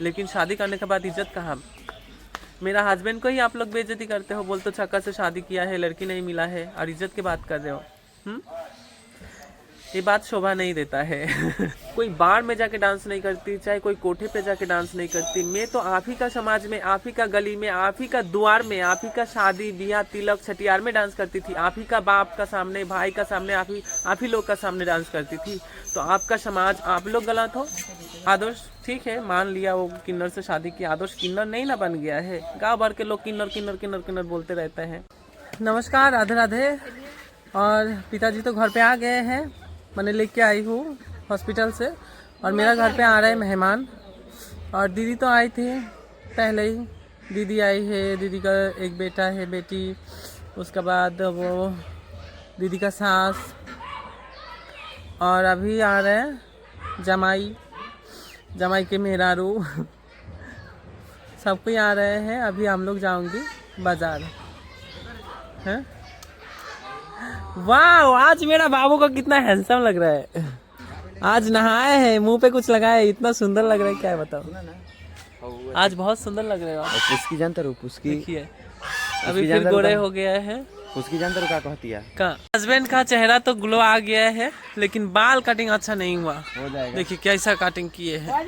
लेकिन शादी करने के बाद इज्जत कहाँ? मेरा हस्बैंड को ही आप लोग बेइज्जती करते हो, बोलते छक्का से शादी किया है, लड़की नहीं मिला है और इज्जत की बात कर रहे हो। ये बात शोभा नहीं देता है। कोई बार में जाके डांस नहीं करती, चाहे कोई कोठे पे जाके डांस नहीं करती। मैं तो आप ही का समाज में, आप ही का गली में, आप ही का द्वार में, आप ही का शादी ब्याह तिलक छठियार में डांस करती थी। आप ही का बाप का सामने, भाई का सामने, आप ही लोग का सामने डांस करती थी। तो आपका समाज, आप लोग गलत हो। आदर्श ठीक है, मान लिया वो किन्नर से शादी की, आदर्श किन्नर नहीं ना बन गया है। गाँव भर के लोग किन्नर किन्नर किन्नर किन्नर बोलते रहते हैं। नमस्कार, राधे राधे। और पिताजी तो घर पे आ गए हैं, मैंने लेके आई हूँ हॉस्पिटल से। और मेरा घर पे आ रहे हैं मेहमान। और दीदी तो आई थी पहले ही, दीदी आई है, दीदी का एक बेटा है, बेटी, उसके बाद वो दीदी का सास, और अभी आ रहे हैं जमाई, जमाई के मेहरारू। सब कोई आ रहे हैं। अभी हम लोग जाऊंगी बाजार हैं। वाह, आज मेरा बाबू को कितना हैंडसम लग रहा है। आज नहाए हैं, मुंह पे कुछ लगाए, इतना सुंदर लग रहा है, क्या बताओ। आज बहुत सुंदर लग रहे हो। पुस्की जानते हो? पुस्की देखिए अभी फिर गोरे हो गया है। पुस्की जानते हो क्या कहती है? का हस्बैंड का चेहरा तो ग्लो आ गया है, लेकिन बाल कटिंग अच्छा नहीं हुआ। हो जाएगा। देखिए कैसा कटिंग किए हैं।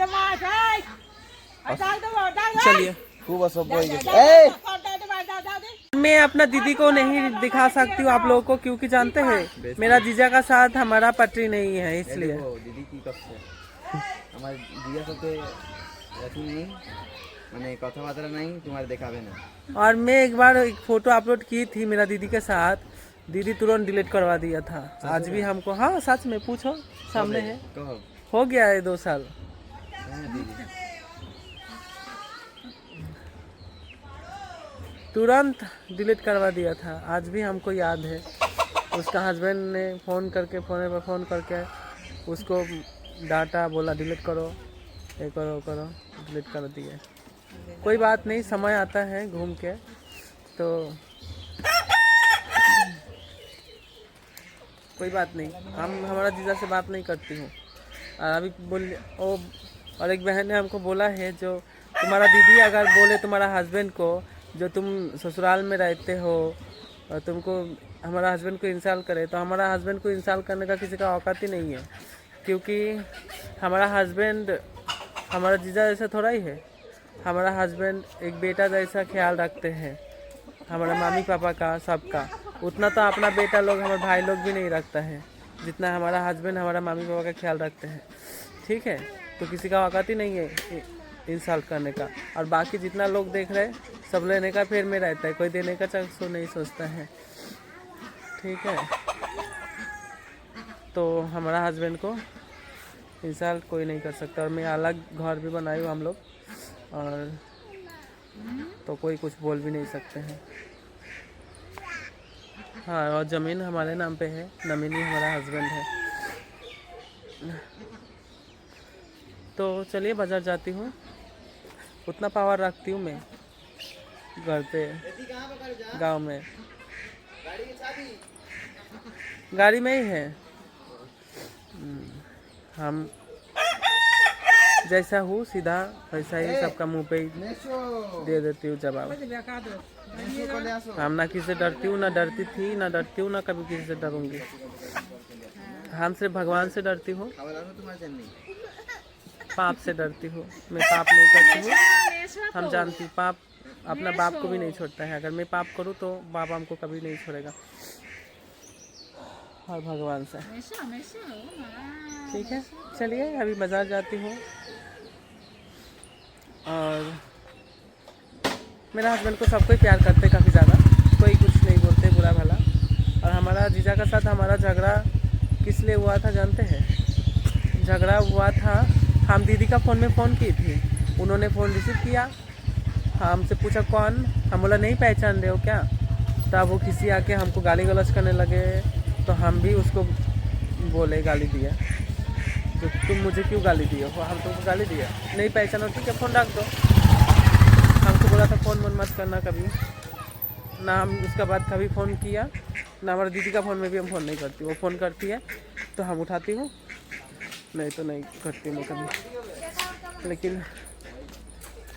चलिए, मैं अपना दीदी को नहीं दिखा सकती हूँ आप लोगों को, क्योंकि जानते हैं मेरा जीजा का साथ हमारा पटरी नहीं है, इसलिए। दीदी की हमारे जीजा सबके नहीं माने कथा नहीं तुम्हारे दिखावे ना। और मैं एक बार एक फोटो अपलोड की थी मेरा दीदी के साथ, दीदी तुरंत डिलीट करवा दिया था। आज भी हमको, हाँ सच में, पूछो, सामने है। हो गया है 2 साल। तुरंत डिलीट करवा दिया था। आज भी हमको याद है, उसका हस्बैंड ने फ़ोन करके उसको डांटा, बोला डिलीट करो, ये करो करो, डिलीट कर दिए। कोई बात नहीं, समय आता है घूम के। तो कोई बात नहीं, हमारा जीजा से बात नहीं करती हूँ। और अभी बोल और एक बहन ने हमको बोला है, जो तुम्हारा दीदी अगर बोले तुम्हारा हस्बैंड को, जो तुम ससुराल में रहते हो और तुमको हमारा हस्बैंड को इंसल्ट करे, तो हमारा हस्बैंड को इंसल्ट करने का किसी का औकात ही नहीं है। क्योंकि हमारा हस्बैंड हमारा जीजा जैसा थोड़ा ही है। हमारा हस्बैंड एक बेटा जैसा ख्याल रखते हैं, हमारा मम्मी पापा का, सबका। उतना तो अपना बेटा लोग, हमारे भाई लोग भी नहीं रखता है जितना हमारा हस्बैंड हमारा मम्मी पापा का ख्याल रखते हैं। ठीक है, तो किसी का औकात ही नहीं है इंसल्ट करने का। और बाकी जितना लोग देख रहे हैं, सब लेने का फेर में रहता है, कोई देने का चांस नहीं सोचता है। ठीक है, तो हमारा हस्बैंड को इंसल्ट कोई नहीं कर सकता। और मैं अलग घर भी बनाई हूँ हम लोग, और तो कोई कुछ बोल भी नहीं सकते हैं। हाँ, और ज़मीन हमारे नाम पे है, नमीनी हमारा हस्बैंड है। तो चलिए बाज़ार जाती हूँ, उतना पावर रखती हूँ मैं घर पे, गांव में। गाड़ी में ही है। हम जैसा हूँ सीधा वैसा ही सबका मुंह पे ही दे देती हूँ जवाब। हम ना किसी से डरती हूँ, ना डरती थी, ना डरती हूँ, ना कभी किसी से डरूंगी। हम सिर्फ भगवान से डरती हूँ, पाप से डरती हूँ। मैं पाप नहीं करती हूँ, हम जानती, पाप अपना बाप को भी नहीं छोड़ता है। अगर मैं पाप करूँ तो बाप हमको कभी नहीं छोड़ेगा, और भगवान से। ठीक है, चलिए अभी बाज़ार जाती हूँ। और मेरा हस्बैंड को सब कोई प्यार करते काफ़ी ज़्यादा, कोई कुछ नहीं बोलते बुरा भला। और हमारा जीजा का साथ हमारा झगड़ा किस लिए हुआ था जानते हैं? झगड़ा हुआ था, हम दीदी का फ़ोन में फ़ोन की थी, उन्होंने फ़ोन रिसीव किया, हमसे पूछा कौन, हम बोला नहीं पहचान रहे हो क्या? तब वो किसी आके हमको गाली गलौज करने लगे, तो हम भी उसको बोले, गाली दिया, तो तुम मुझे क्यों गाली दिए हो? हम तुमको गाली दिया, नहीं पहचानो, ठीक है फ़ोन रख दो। हमको बोला था फ़ोन मत करना कभी ना। हम उसके बाद कभी फ़ोन किया ना, हमारी दीदी का फ़ोन में भी हम फ़ोन नहीं करती, वो फ़ोन करती है तो हम उठाती हूँ, नहीं तो नहीं करती मैं कभी। लेकिन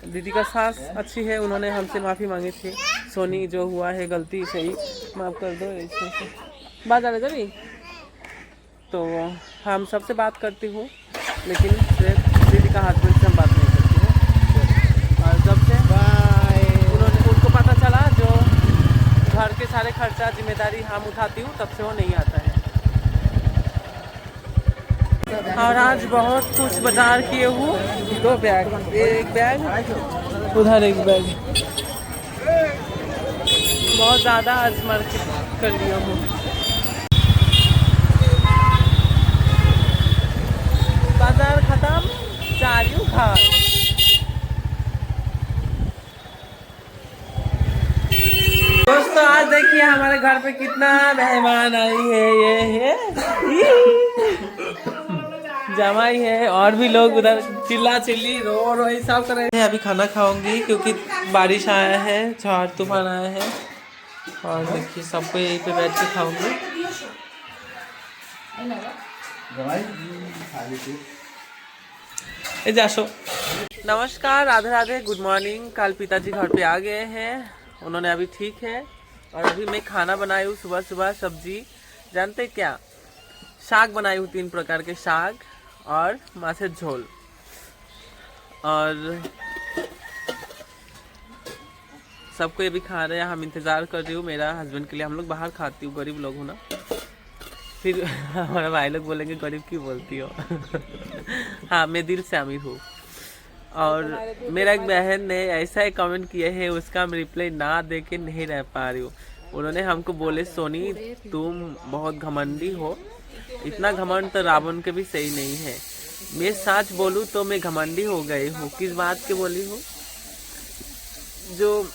दीदी का सास अच्छी है, उन्होंने हमसे माफ़ी मांगी थी, सोनी जो हुआ है गलती सही माफ़ कर दो ऐसे से बात आ रही तो हम सबसे बात करती हूँ, लेकिन सिर्फ दीदी का हस्बैंड से हम बात नहीं करती हूँ। और जब से उनको पता चला जो घर के सारे खर्चा जिम्मेदारी हम उठाती हूँ, तब से वो नहीं आता है। और आज बहुत कुछ बाजार किए हूँ, 2 बैग, एक बैग उधर एक बैग, बहुत ज़्यादा आज मार्केट कर लिया हूँ। बाजार खत्म, जा रही हूँ घर। दोस्तों आज देखिए हमारे घर पे कितना मेहमान आई है, ये है जमाई है और भी लोग उधर चिल्ला चिल्ली रो ये सब कर रहे हैं। अभी खाना खाऊंगी क्योंकि बारिश आया है, झाड़ तूफान आया है, और देखिए सबको यहीं पे बैठ के खाऊंगी। जाशो नमस्कार, राधे राधे, गुड मॉर्निंग। कल पिताजी घर पे आ गए हैं, उन्होंने अभी ठीक है, और अभी मैं खाना बनाई हूँ सुबह सुबह। सब्जी जानते क्या, साग बनाई हूँ, 3 प्रकार के साग और माछे झोल, और सबको ये भी खा रहे हैं। हम इंतज़ार कर रही हूँ मेरा हस्बैंड के लिए। हम लोग बाहर खाती हूँ, गरीब लोग हो ना, फिर हमारे भाई लोग बोलेंगे गरीब क्यों बोलती हो हाँ, मैं दिल से अमीर हूँ। और मेरा एक बहन ने ऐसा एक कमेंट किया है, उसका हम रिप्लाई ना दे के नहीं रह पा रही हूँ। उन्होंने हमको बोले सोनी तुम बहुत घमंडी हो, इतना घमंड तो रावण के भी सही नहीं है। मैं सच बोलूँ तो मैं घमंडी हो गई हूँ। किस बात के बोली हूँ, जो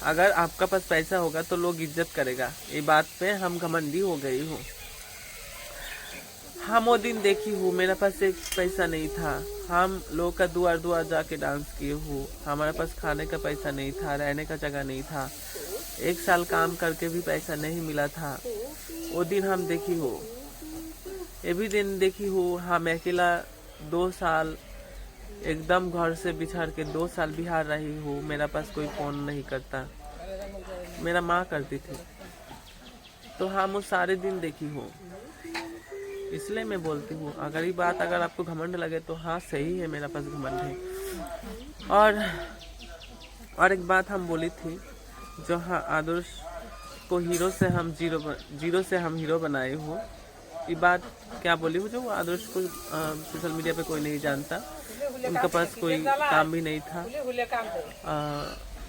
अगर आपका पास पैसा होगा तो लोग इज्जत करेगा, ये बात पे हम घमंडी हो गई हूँ। हम वो दिन देखी हूँ, मेरे पास एक पैसा नहीं था, हम लोग का दुआर दुआर जाके डांस किए हूँ। हमारे पास खाने का पैसा नहीं था, रहने का जगह नहीं था, 1 साल काम करके भी पैसा नहीं मिला था। वो दिन हम देखी हो, ये भी दिन देखी हूँ। हम अकेला 2 साल एकदम घर से बिछड़ के 2 साल बिहार रही हूँ। मेरा पास कोई फ़ोन नहीं करता, मेरा माँ करती थी, तो हम वो सारे दिन देखी हूँ। इसलिए मैं बोलती हूँ, अगर ये बात अगर आपको घमंड लगे तो हाँ सही है, मेरा पास घमंड है। और एक बात हम बोली थी, जो हाँ आदर्श को हीरो से हम जीरो से हम हीरो बनाए हो, ये बात क्या बोली हूँ। जो आदर्श को सोशल मीडिया पे कोई नहीं जानता, उनका पास कोई काम भी नहीं था,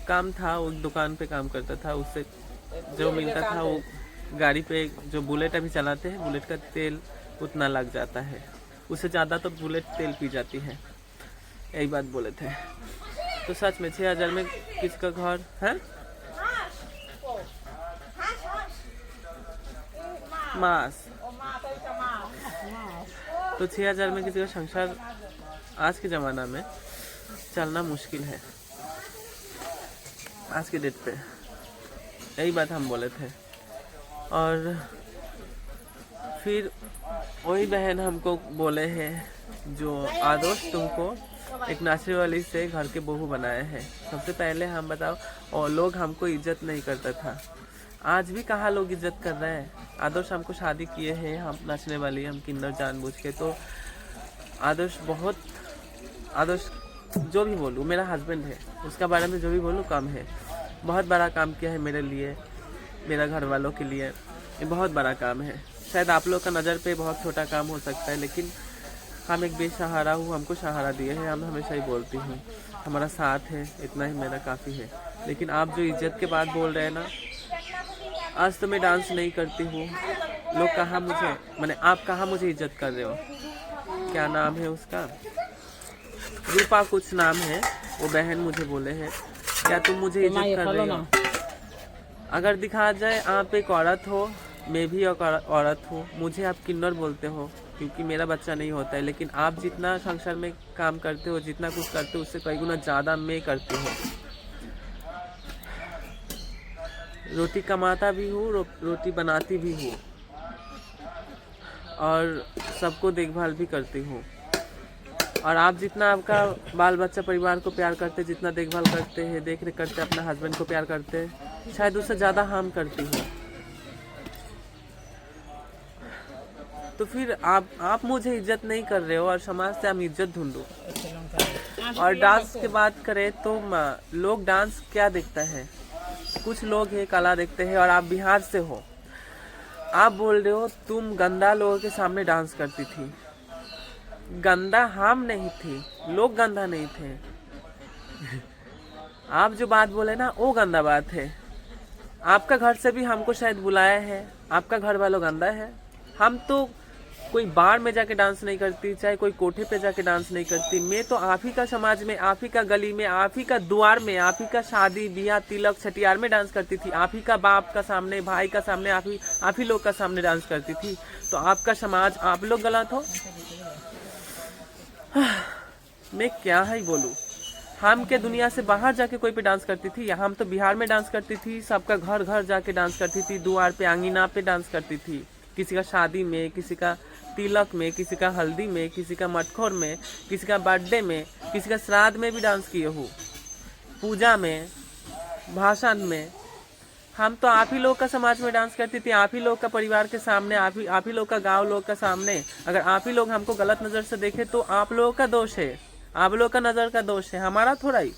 काम था वो दुकान पे काम करता था, उससे जो मिलता था वो गाड़ी पे जो बुलेट अभी चलाते हैं, बुलेट का तेल उतना लग जाता है, उससे ज़्यादा तो बुलेट तेल पी जाती है, यही बात बोले थे। तो सच में 6000 में किसका घर है, मास, तो 6000 में किसी का संसार आज के ज़माना में चलना मुश्किल है, आज के डेट पे, यही बात हम बोले थे। और फिर वही बहन हमको बोले हैं जो आदर्श तुमको एक नाचने वाली से घर के बहू बनाए हैं। सबसे पहले हम बताओ, और लोग हमको इज्जत नहीं करता था, आज भी कहाँ लोग इज्जत कर रहे हैं। आदर्श हमको शादी किए हैं, हम नाचने वाली, हम किन्नर जानबूझ के, तो आदर्श जो भी बोलूँ, मेरा हस्बैंड है, उसका बारे में जो भी बोलूँ कम है। बहुत बड़ा काम किया है मेरे लिए, मेरा घर वालों के लिए, ये बहुत बड़ा काम है। शायद आप लोग का नज़र पे बहुत छोटा काम हो सकता है, लेकिन हम एक बेसहारा हूँ, हमको सहारा दिए हैं। हम हमेशा ही बोलती हूँ हमारा साथ है, इतना ही मेरा काफ़ी है। लेकिन आप जो इज्जत के बात बोल रहे हैं ना, आज तो मैं डांस नहीं करती हूँ, लोग कहाँ मुझे, मैंने आप कहाँ मुझे इज्जत कर रहे हो। क्या नाम है उसका, रूपा कुछ नाम है, वो बहन मुझे बोले हैं क्या तुम मुझे इज्जत कर रहे हो। अगर दिखा जाए आप एक औरत हो, मैं भी एक औरत हूँ, मुझे आप किन्नर बोलते हो क्योंकि मेरा बच्चा नहीं होता है, लेकिन आप जितना संसार में काम करते हो, जितना कुछ करते हो, उससे कई गुना ज़्यादा मैं करती हूँ। रोटी कमाता भी हूँ, रोटी बनाती भी हूँ, और सबको देखभाल भी करती हूँ। और आप जितना आपका बाल बच्चा परिवार को प्यार करते, जितना देखभाल करते हैं, देख रेख करते, अपना हस्बैंड को प्यार करते हैं, शायद उससे ज़्यादा हार्म करती हो। तो फिर आप मुझे इज्जत नहीं कर रहे हो और समाज से हम इज्जत ढूंढो। और डांस की बात करें तो लोग डांस क्या देखता है, कुछ लोग ये कला देखते हैं। और आप बिहार से हो, आप बोल रहे हो तुम गंदा लोगों के सामने डांस करती थी। गंदा हम नहीं थी, लोग गंदा नहीं थे। आप जो बात बोले ना वो गंदा बात है। आपका घर से भी हमको शायद बुलाया है, आपका घर वालों गंदा है। हम तो कोई बार में जाके डांस नहीं करती, चाहे कोई कोठे पे जाके डांस नहीं करती। मैं तो आप ही का समाज में, आप ही का गली में, आप ही का द्वार में, आप ही का शादी ब्याह तिलक छठियार में डांस करती थी। आप ही का बाप का सामने, भाई का सामने, आप ही लोग का सामने डांस करती थी। तो आपका समाज, आप लोग गलत हो। मैं क्या ही बोलूं। हम के दुनिया से बाहर जाके कोई पे डांस करती थी, हम तो बिहार में डांस करती थी। सबका घर घर जाके डांस करती थी, द्वार पे आंगीना पे डांस करती थी। किसी का शादी में, किसी का तिलक में, किसी का हल्दी में, किसी का मटखोर में, किसी का बर्थडे में, किसी का श्राद्ध में भी डांस किए हो, पूजा में, भाषण में। हम तो आप ही लोग का समाज में डांस करती थी, आप ही लोग का परिवार के सामने, आप ही लोग का गांव लोग का सामने। अगर आप ही लोग हमको गलत नज़र से देखे तो आप लोगों का दोष है, आप लोग का नज़र का दोष है, हमारा थोड़ा ही।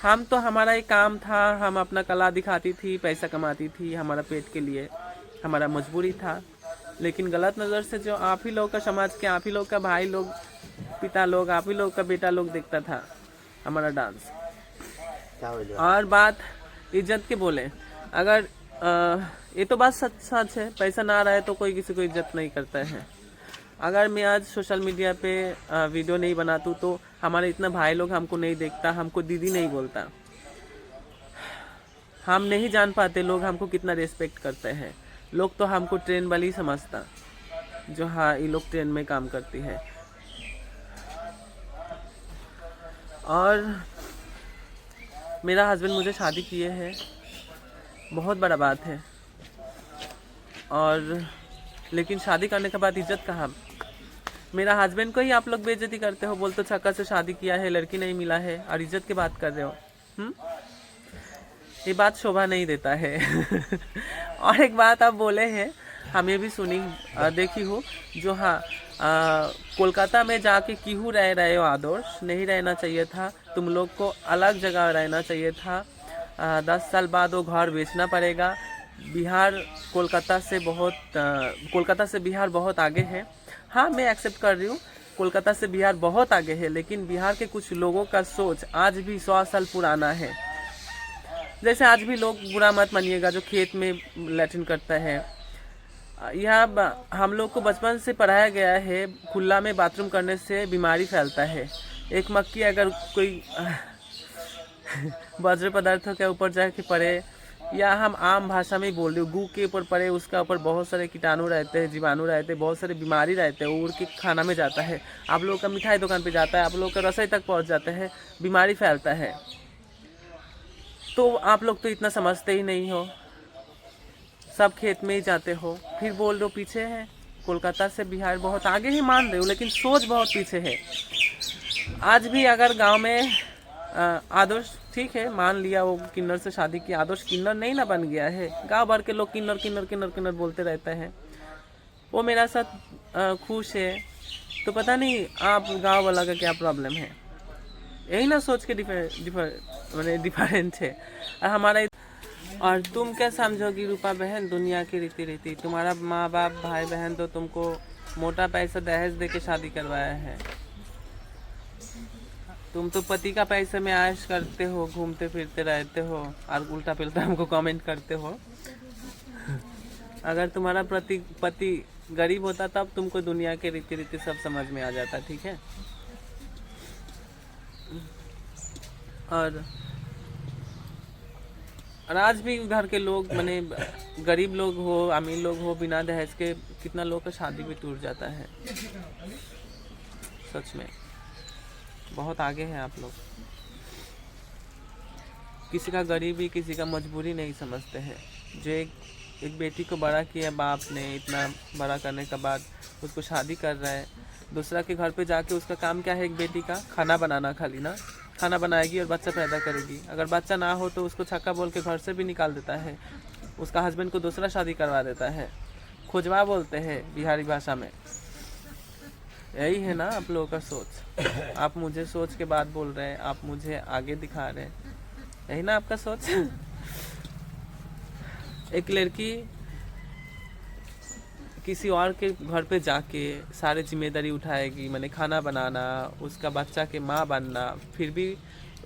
हम तो, हमारा एक काम था, हम अपना कला दिखाती थी, पैसा कमाती थी, हमारा पेट के लिए, हमारा मजबूरी था। लेकिन गलत नज़र से जो आप ही लोग का समाज के, आप ही लोग का भाई लोग, पिता लोग, आप ही लोग का बेटा लोग देखता था हमारा डांस। और बात इज्जत के बोले, अगर ये तो बात सच है, पैसा ना रहे तो कोई किसी को इज्जत नहीं करता है। अगर मैं आज सोशल मीडिया पे वीडियो नहीं बनातूँ तो हमारे इतना भाई लोग हमको नहीं देखता, हमको दीदी नहीं बोलता। हम नहीं जान पाते लोग हमको कितना रेस्पेक्ट करते हैं। लोग तो हमको ट्रेन वाली समझता, जो हाँ ये लोग ट्रेन में काम करती है। और मेरा हस्बैंड मुझे शादी किए हैं, बहुत बड़ा बात है। और लेकिन शादी करने के बाद इज्जत कहाँ। मेरा हस्बैंड को ही आप लोग बेइज्जती करते हो, बोलते हो छक्का से शादी किया है, लड़की नहीं मिला है, और इज्जत की बात कर रहे हो। ये बात शोभा नहीं देता है। और एक बात आप बोले हैं, हम ये भी सुनी देखी हो, जो हाँ कोलकाता में जाके क्यों रह रहे हो आदर्श, नहीं रहना चाहिए था, तुम लोग को अलग जगह रहना चाहिए था। 10 साल बाद वो घर बेचना पड़ेगा। बिहार कोलकाता से बिहार बहुत आगे है। हाँ मैं एक्सेप्ट कर रही हूँ, कोलकाता से बिहार बहुत आगे है, लेकिन बिहार के कुछ लोगों का सोच आज भी 100 साल पुराना है। जैसे आज भी लोग, बुरा मत मानिएगा, जो खेत में लैट्रिन करता है, यह हम लोग को बचपन से पढ़ाया गया है, खुला में बाथरूम करने से बीमारी फैलता है। एक मक्खी अगर कोई वज्र पदार्थों के ऊपर जाके पड़े, या हम आम भाषा में ही बोल रहे हो, गू के ऊपर पड़े, उसका ऊपर बहुत सारे कीटाणु रहते हैं, जीवाणु रहते हैं, बहुत सारे बीमारी रहते हैं, वो उड़ के खाना में जाता है, आप लोगों का मिठाई दुकान पे जाता है, आप लोगों का रसोई तक पहुंच जाता है, बीमारी फैलता है। तो आप लोग तो इतना समझते ही नहीं हो, सब खेत में ही जाते हो, फिर बोल रहे हो पीछे है। कोलकाता से बिहार बहुत आगे ही मान रहे हो, लेकिन सोच बहुत पीछे है। आज भी अगर गांव में आदर्श, ठीक है मान लिया वो किन्नर से शादी की, आदर्श किन्नर नहीं ना बन गया है, गांव भर के लोग किन्नर किन्नर किन्नर किन्नर बोलते रहते हैं, वो मेरा साथ खुश है। तो पता नहीं आप गांव वाला का क्या प्रॉब्लम है, यही ना सोच के डिफरेंट है। और हमारा, और तुम क्या समझोगी रूपा बहन, दुनिया की रीति रीति। तुम्हारा माँ बाप भाई बहन तो तुमको मोटा पैसा दहेज दे के शादी करवाया है, तुम तो पति का पैसे में ऐश करते हो, घूमते फिरते रहते हो, और उल्टा पुल्टा हमको कमेंट करते हो। अगर तुम्हारा पति गरीब होता तब तुमको दुनिया के रीति रीति सब समझ में आ जाता, ठीक है। और आज भी उधर के लोग, माने गरीब लोग हो, अमीर लोग हो, बिना दहेज के कितना लोग का शादी भी टूट जाता है। सच में बहुत आगे हैं आप लोग। किसी का गरीबी, किसी का मजबूरी नहीं समझते हैं। जो एक बेटी को बड़ा किया बाप ने, इतना बड़ा करने के बाद उसको शादी कर रहा है, दूसरा के घर पे जाके उसका काम क्या है, एक बेटी का खाना बनाना खाली ना, खाना बनाएगी और बच्चा पैदा करेगी। अगर बच्चा ना हो तो उसको छक्का बोल के घर से भी निकाल देता है, उसका हस्बैंड को दूसरा शादी करवा देता है, खोजवा बोलते हैं बिहारी भाषा में। यही है ना आप लोगों का सोच। आप मुझे सोच के बात बोल रहे हैं, आप मुझे आगे दिखा रहे हैं, यही ना आपका सोच। एक लड़की किसी और के घर पे जाके सारे जिम्मेदारी उठाएगी, मैंने खाना बनाना, उसका बच्चा के माँ बनना, फिर भी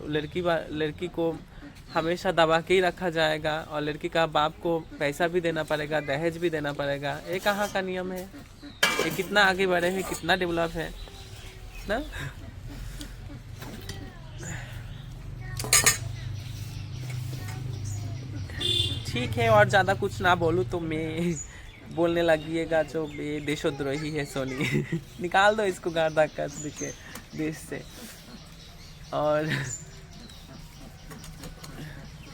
लड़की को हमेशा दबा के ही रखा जाएगा और लड़की का बाप को पैसा भी देना पड़ेगा, दहेज भी देना पड़ेगा। ये कहाँ का नियम है? ये कितना आगे बढ़े हैं, कितना डेवलप है ना। ठीक है, और ज़्यादा कुछ ना बोलूँ तो मैं बोलने लगिएगा जो ये देशद्रोही है सोनी। निकाल दो इसको गाड़ धक्का के देश से। और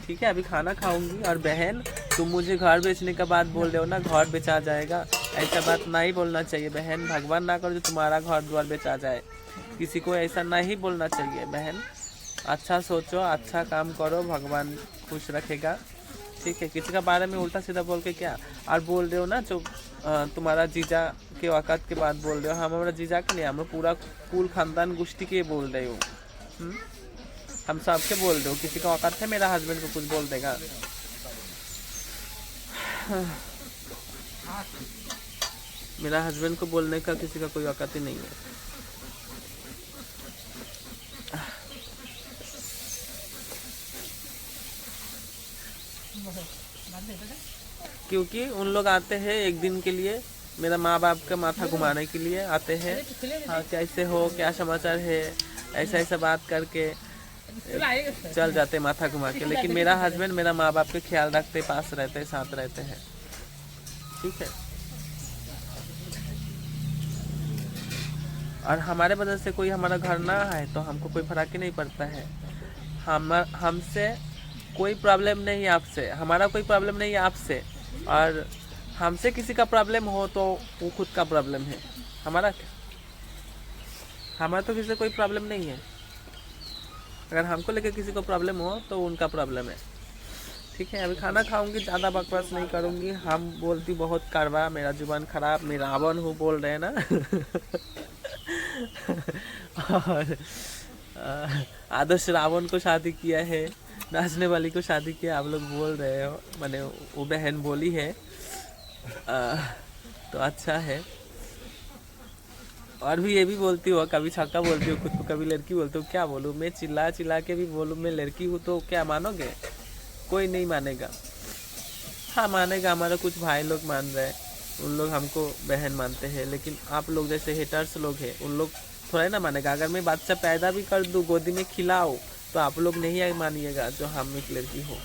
ठीक है, अभी खाना खाऊंगी। और बहन, तुम मुझे घर बेचने का बात बोल रहे हो ना, घर बेचा जाएगा, ऐसा बात नहीं बोलना चाहिए बहन। भगवान ना करो जो तुम्हारा घर द्वार बेचा जाए, किसी को ऐसा नहीं बोलना चाहिए बहन। अच्छा सोचो, अच्छा काम करो, भगवान खुश रखेगा। ठीक है, किसी का बारे में उल्टा सीधा बोल के क्या। और बोल रहे हो ना जो तुम्हारा जीजा के औकात के बात बोल रहे हो, हमारा जीजा के नहीं, हम पूरा कुल खानदान गोष्ठी के बोल रहे हो। हम सबके बोल रहे हो, किसी का औकात है मेरा हस्बैंड को कुछ बोल देगा? मेरा हस्बैंड को बोलने का किसी का कोई औकात ही नहीं है। क्योंकि उन लोग आते हैं एक दिन के लिए, मेरा माँ बाप का माथा घुमाने के लिए आते हैं। हाँ, कैसे हो, क्या समाचार है, ऐसा ऐसा बात करके चल जाते माथा घुमा के। लेकिन मेरा हस्बैंड मेरा माँ बाप के ख्याल रखते, पास रहते, साथ रहते हैं। ठीक है, और हमारे वजह से कोई हमारा घर ना आए तो हमको कोई फर्क ही नहीं पड़ता है। हमसे कोई प्रॉब्लम नहीं है आपसे, हमारा कोई प्रॉब्लम नहीं है आपसे। और हमसे किसी का प्रॉब्लम हो तो वो खुद का प्रॉब्लम है, हमारा क्या? हमारा तो किसी से कोई प्रॉब्लम नहीं है। अगर हमको लेकर किसी को प्रॉब्लम हो तो उनका प्रॉब्लम है। ठीक है, अभी खाना खाऊंगी, ज़्यादा बकवास नहीं करूंगी। हम बोलती बहुत करवा, मेरा जुबान खराब, मैं रावण हूँ बोल रहे हैं ना। और आदर्श रावण को शादी किया है, नाचने वाली को शादी किया, आप लोग बोल रहे हो, मैंने वो बहन बोली है। तो अच्छा है। और भी ये भी बोलती हो, कभी छक्का बोलती हो खुद को, कभी लड़की बोलती हो। क्या बोलूँ मैं? चिल्ला चिल्ला के भी बोलूँ मैं लड़की हूँ तो क्या मानोगे? कोई नहीं मानेगा। हाँ मानेगा, हमारा कुछ भाई लोग मान रहे हैं, उन लोग हमको बहन मानते हैं। लेकिन आप लोग जैसे हेटर्स लोग हैं, उन लोग थोड़ा ना मानेगा। अगर मैं बच्चा पैदा भी कर दूँ, गोदी में खिलाओ, तो आप लोग नहीं मानिएगा जो हम एक लड़की हो।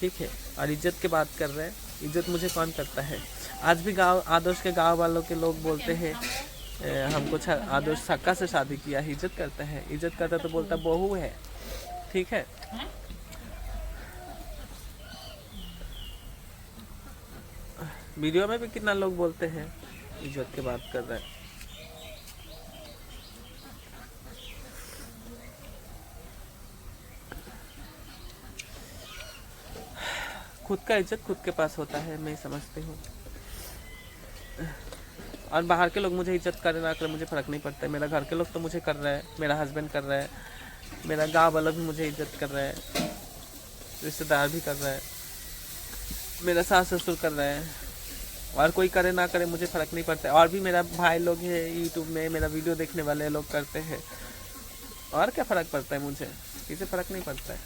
ठीक है, और इज्जत की बात कर रहे हैं, इज्जत मुझे कौन करता है? आज भी गाँव आदर्श के गाँव वालों के लोग बोलते हैं हमको आदर्श छक्का से शादी किया है, इज्जत करता है। इज्जत करता तो बोलता बहू है। ठीक है, वीडियो में भी कितना लोग बोलते हैं इज्जत की बात कर रहे हैं। खुद का इज्जत खुद के पास होता है, मैं समझती हूँ। और बाहर के लोग मुझे इज्जत करे ना करे मुझे फ़र्क नहीं पड़ता है। मेरा घर के लोग तो मुझे कर रहे हैं, मेरा हस्बैंड कर रहा है, मेरा गाँव वाला भी मुझे इज्जत कर रहा है, रिश्तेदार भी कर रहा है, मेरा सास ससुर कर रहे हैं। और कोई करे ना करे मुझे फ़र्क नहीं पड़ता है। और भी मेरा भाई लोग हैं यूट्यूब में, मेरा वीडियो देखने वाले लोग करते हैं। और क्या फ़र्क पड़ता है मुझे? किसी फ़र्क नहीं पड़ता है।